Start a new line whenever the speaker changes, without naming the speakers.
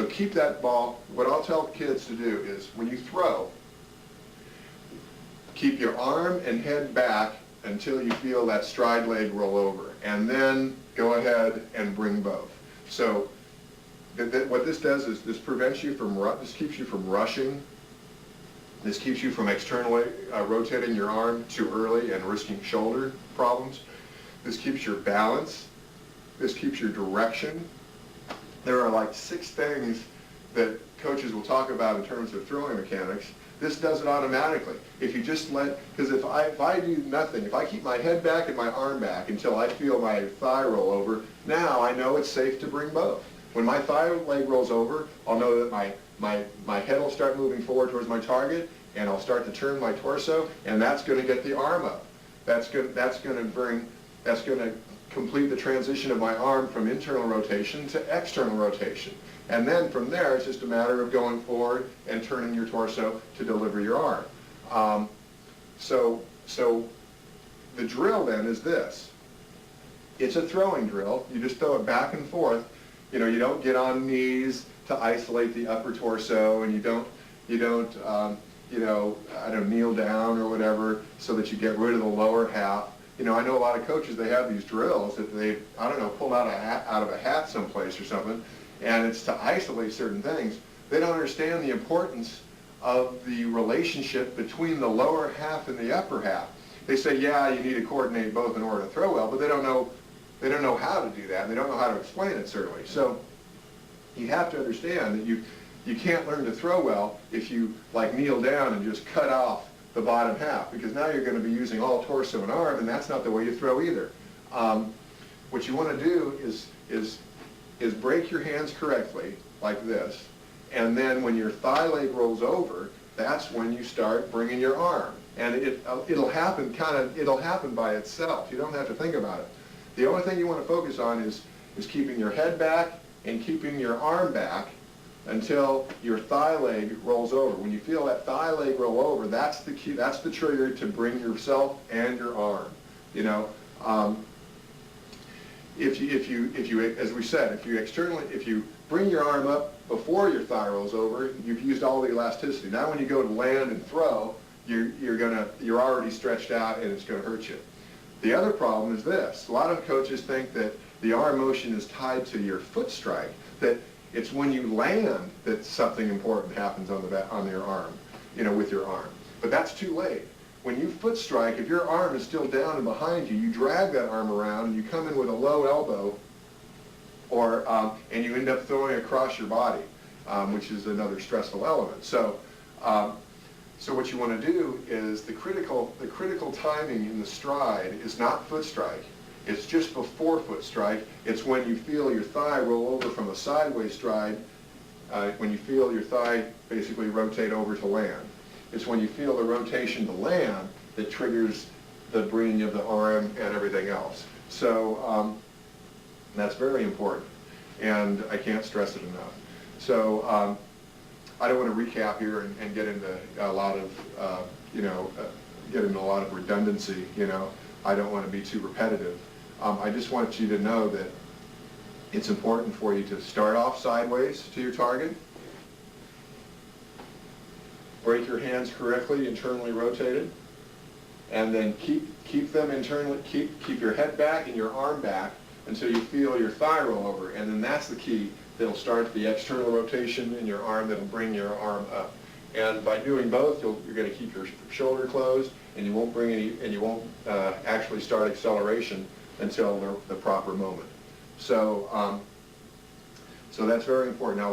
keep that ball. What I'll tell kids to do is when you throw, keep your arm and head back until you feel that stride leg roll over, and then go ahead and bring both. So what this does is this prevents you from, this keeps you from rushing. This keeps you from externally rotating your arm too early and risking shoulder problems. This keeps your balance. This keeps your direction. There are like 6 things that coaches will talk about in terms of throwing mechanics. This does it automatically. If you just let, because if I do nothing, if I keep my head back and my arm back until I feel my thigh roll over, now I know it's safe to bring both. When my thigh leg rolls over, I'll know that my head will start moving forward towards my target, and I'll start to turn my torso, and that's going to get the arm up. That's going to complete the transition of my arm from internal rotation to external rotation. And then from there, it's just a matter of going forward and turning your torso to deliver your arm. So the drill then is this. It's a throwing drill. You just throw it back and forth. You know, you don't get on knees to isolate the upper torso, and you don't kneel down or whatever so that you get rid of the lower half. You know, I know a lot of coaches, they have these drills that they, pulled out of a hat someplace or something, and it's to isolate certain things. They don't understand the importance of the relationship between the lower half and the upper half. They say, yeah, you need to coordinate both in order to throw well, but they don't know how to do that, and they don't know how to explain it, certainly. So you have to understand that you can't learn to throw well if you kneel down and just cut off the bottom half, because now you're going to be using all torso and arm, and that's not the way you throw either. What you want to do is break your hands correctly, like this, and then when your thigh leg rolls over, that's when you start bringing your arm. And it'll happen by itself. You don't have to think about it. The only thing you want to focus on is keeping your head back and keeping your arm back until your thigh leg rolls over. When you feel that thigh leg roll over, that's the key. That's the trigger to bring yourself and your arm. You know, if you, as we said, if you bring your arm up before your thigh rolls over, you've used all the elasticity. Now, when you go to land and throw, you're already stretched out, and it's going to hurt you. The other problem is this. A lot of coaches think that the arm motion is tied to your foot strike, that it's when you land that something important happens on your arm, with your arm. But that's too late. When you foot strike, if your arm is still down and behind you, you drag that arm around and you come in with a low elbow, and you end up throwing across your body, which is another stressful element. So what you want to do is the critical timing in the stride is not foot strike. It's just before foot strike. It's when you feel your thigh roll over from a sideways stride, when you feel your thigh basically rotate over to land. It's when you feel the rotation to land that triggers the bringing of the arm and everything else. So that's very important, and I can't stress it enough. So I don't want to recap here and get into a lot of, get into a lot of redundancy. I don't want to be too repetitive. I just want you to know that it's important for you to start off sideways to your target, break your hands correctly, internally rotated, and then keep them internally, keep your head back and your arm back until you feel your thigh roll over, and then that's the key. That'll start the external rotation in your arm that'll bring your arm up. And by doing both, you're going to keep your shoulder closed, and you won't actually start acceleration until the proper moment. So that's very important. Now,